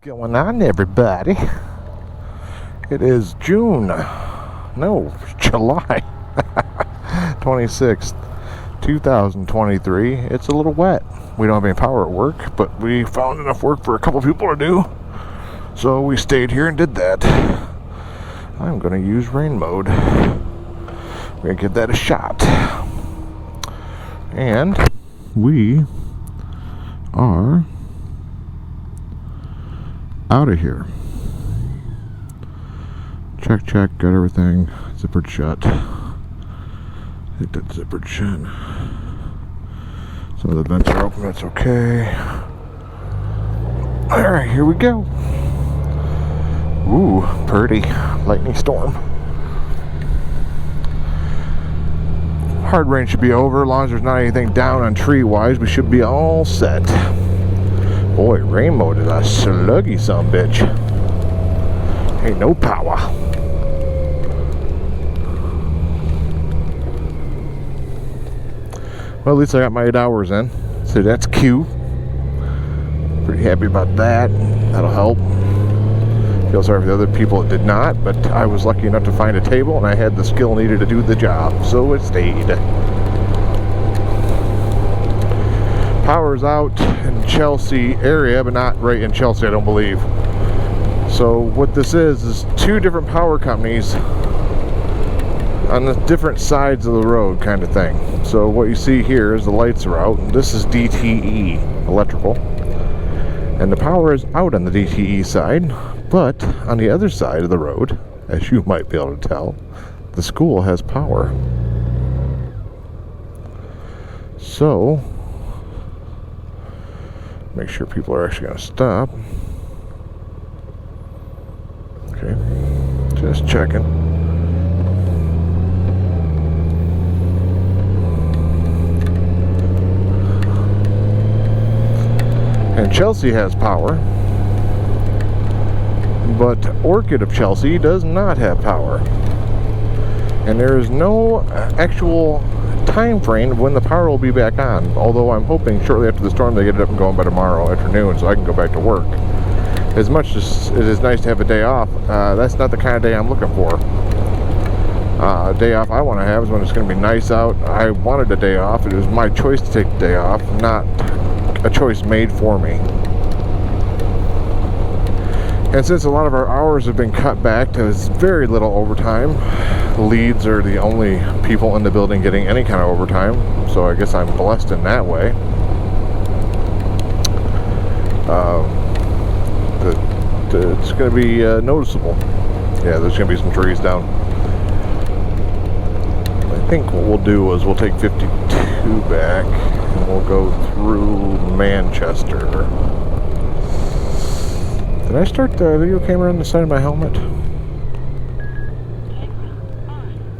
Going on, everybody? It is July 26th, 2023. It's a little wet. We don't have any power at work, but we found enough work for a couple people to do, so we stayed here and did that. I'm going to use rain mode. We're going to give that a shot. And we are out of here. Check, got everything zippered shut. I think that's zippered shut. Some of the vents are open, that's okay. Alright, here we go. Ooh, pretty. Lightning storm. Hard rain should be over. As long as there's not anything down on tree-wise, we should be all set. Boy, rain mode is a sluggy son bitch. Ain't no power. Well, at least I got my 8 hours in, so that's cute. Pretty happy about that. That'll help. Feel sorry for the other people that did not, but I was lucky enough to find a table and I had the skill needed to do the job, so it stayed. Power's out in Chelsea area, but not right in Chelsea, I don't believe. So what this is two different power companies on the different sides of the road kind of thing. So what you see here is the lights are out. This is DTE electrical, and the power is out on the DTE side, but on the other side of the road, as you might be able to tell, the school has power. So make sure people are actually going to stop. Okay, just checking. And Chelsea has power, but Orchid of Chelsea does not have power. And there is no actual time frame of when the power will be back on, although I'm hoping shortly after the storm they get it up and going by tomorrow afternoon so I can go back to work. As much as it is nice to have a day off, that's not the kind of day I'm looking for. A day off I want to have is when it's going to be nice out. I wanted a day off. It was my choice to take the day off, not a choice made for me. And since a lot of our hours have been cut back to very little overtime, leads are the only people in the building getting any kind of overtime, so I guess I'm blessed in that way. It's going to be noticeable. Yeah, there's going to be some trees down. I think what we'll do is we'll take 52 back and we'll go through Manchester. Did I start the video camera on the side of my helmet?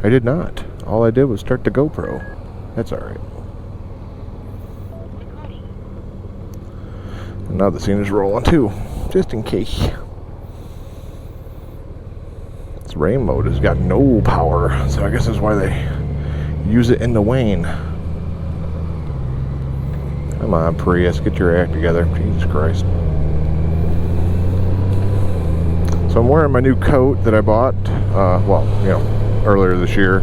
I did not. All I did was start the GoPro. That's alright. And now the scene is rolling too, just in case. This rain mode has got no power, so I guess that's why they use it in the wane. Come on, Prius, get your act together. Jesus Christ. So I'm wearing my new coat that I bought, earlier this year.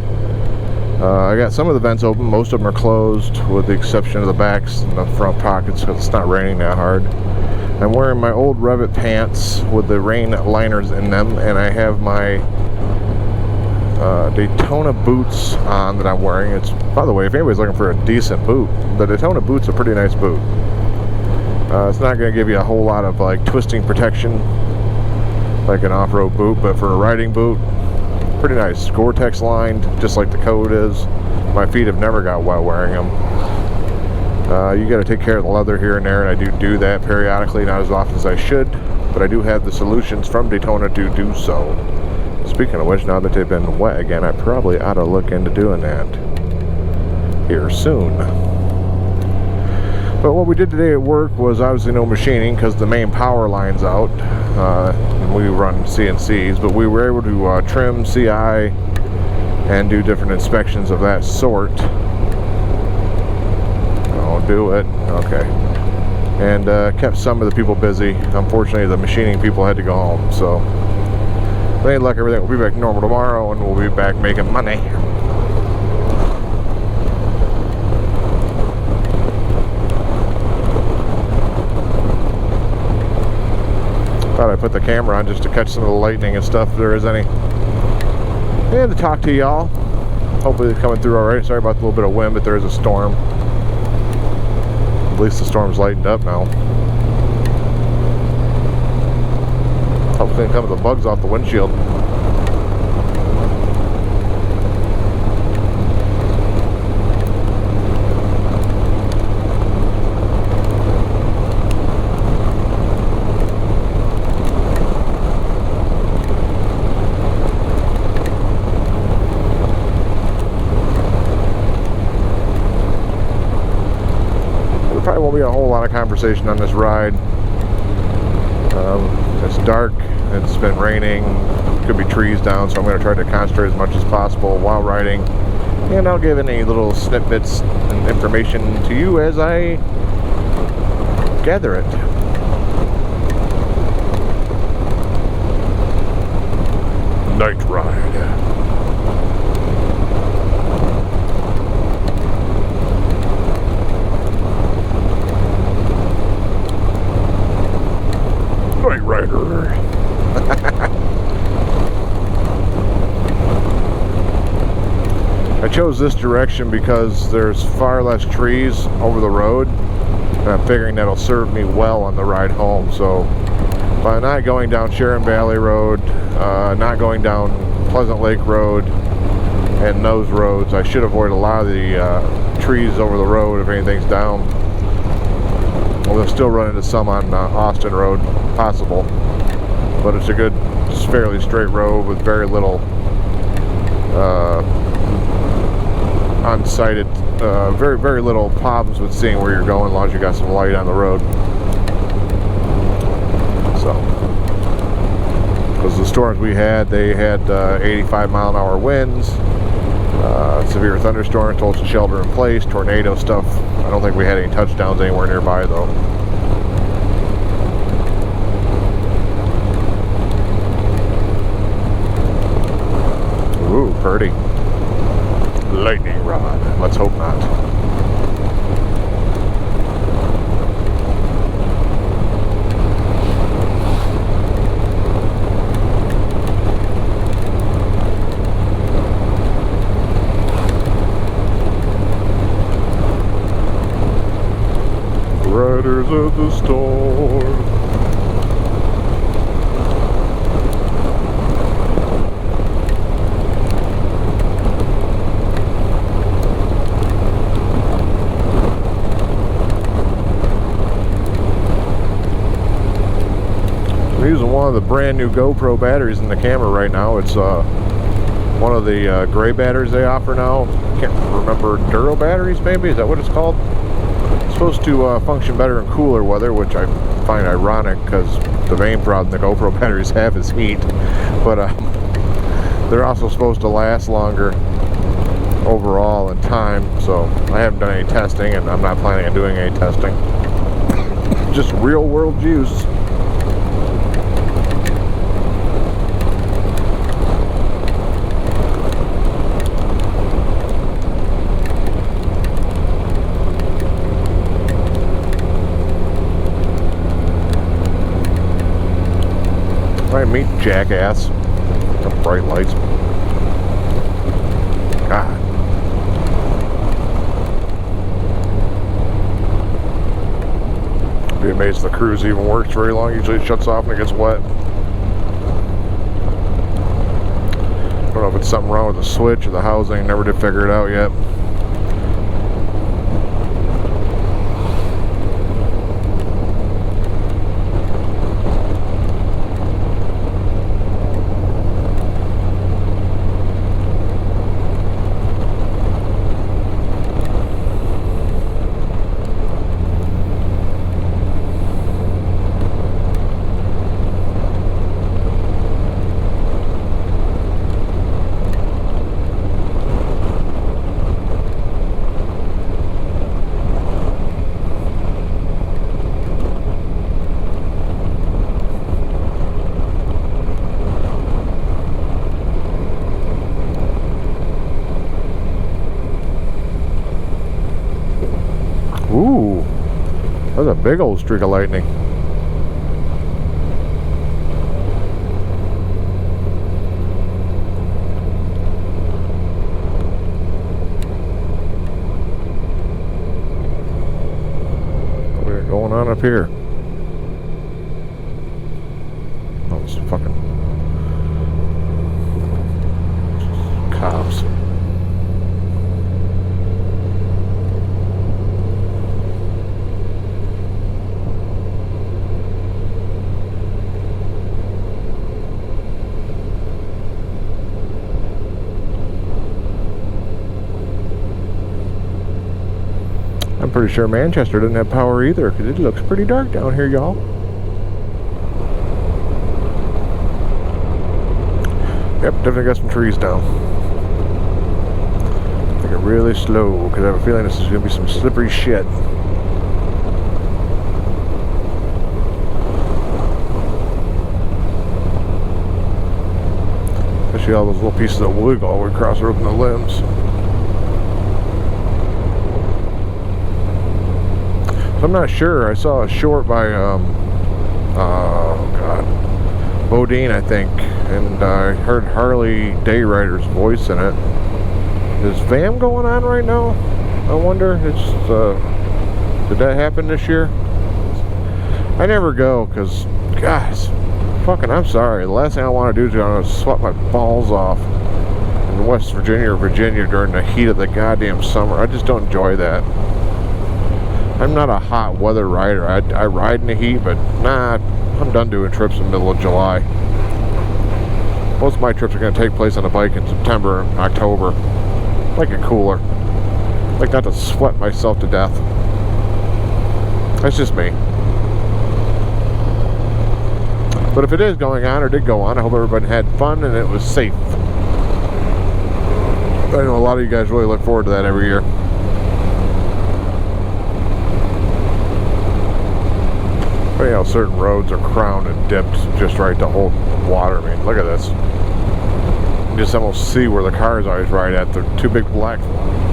I got some of the vents open, most of them are closed, with the exception of the backs and the front pockets because it's not raining that hard. I'm wearing my old Revit pants with the rain liners in them, and I have my Daytona boots on that I'm wearing. It's, by the way, if anybody's looking for a decent boot, the Daytona boot's a pretty nice boot. It's not going to give you a whole lot of like twisting protection like an off-road boot, but for a riding boot, pretty nice. Gore-Tex lined, just like the coat is. My feet have never got wet wearing them. You got to take care of the leather here and there, and I do that periodically, not as often as I should, but I do have the solutions from Daytona to do so. Speaking of which, now that they've been wet again, I probably ought to look into doing that here soon. But what we did today at work was obviously no machining because the main power line's out. And we run CNCs, but we were able to trim, CI, and do different inspections of that sort. Oh, do it. Okay. and kept some of the people busy. Unfortunately, the machining people had to go home, so with any luck, everything will be back normal tomorrow, and we'll be back making money. Thought I'd put the camera on just to catch some of the lightning and stuff if there is any, and to talk to y'all. Hopefully it's coming through alright. Sorry about the little bit of wind, but there is a storm. At least the storm's lightened up now. Hopefully it comes the bugs off the windshield. Probably won't be a whole lot of conversation on this ride. It's dark, it's been raining, could be trees down, so I'm going to try to concentrate as much as possible while riding, and I'll give any little snippets and information to you as I gather it. Night ride. Rider. I chose this direction because there's far less trees over the road, and I'm figuring that'll serve me well on the ride home. So by not going down Sharon Valley Road, not going down Pleasant Lake Road and those roads, I should avoid a lot of the trees over the road if anything's down. Well, they'll still run into some on Austin Road, possible, but it's a good, it's fairly straight road with very little unsighted, very little problems with seeing where you're going as long as you got some light on the road. So, because the storms we had, they had 85-mile-an-hour winds, severe thunderstorms, told us to shelter in place, tornado stuff. I don't think we had any touchdowns anywhere nearby though. Ooh, pretty. Lightning rod. Let's hope not. Riders of the storm. I'm using one of the brand new GoPro batteries in the camera right now. It's one of the gray batteries they offer now. I can't remember, Duro batteries maybe? Is that what it's called? Supposed to function better in cooler weather, which I find ironic because the main problem the GoPro batteries have is heat, but they're also supposed to last longer overall in time, so I haven't done any testing and I'm not planning on doing any testing. Just real world use. Right, meet jackass. The bright lights. God. Be amazed the cruise even works very long. Usually it shuts off and it gets wet. I don't know if it's something wrong with the switch or the housing. Never did figure it out yet. Big old streak of lightning. What's going on up here? Oh, it's fucking cops. I'm pretty sure Manchester didn't have power either, because it looks pretty dark down here, y'all. Yep, definitely got some trees down. Take it really slow, because I have a feeling this is going to be some slippery shit. Especially all those little pieces of wood all the way across the limbs. I'm not sure. I saw a short by, Bodine, I think, and I heard Harley Dayrider's voice in it. Is VAM going on right now? I wonder. Did that happen this year? I never go, because, guys, fucking, I'm sorry. The last thing I want to do is to sweat my balls off in West Virginia or Virginia during the heat of the goddamn summer. I just don't enjoy that. I'm not a hot weather rider. I ride in the heat, but nah, I'm done doing trips in the middle of July. Most of my trips are going to take place on a bike in September and October. Like it cooler. Like not to sweat myself to death. That's just me. But if it is going on or did go on, I hope everybody had fun and it was safe. I know a lot of you guys really look forward to that every year. You know, certain roads are crowned and dipped just right to hold water. I mean, look at this. You just almost see where the cars always ride at. They're two big black, I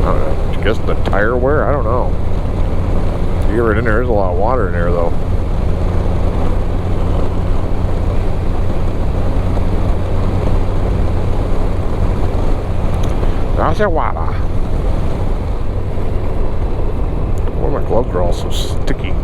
don't know, I guess the tire wear? I don't know. You get right in there, there's a lot of water in there, though. That's your water. Well, my gloves are all so sticky.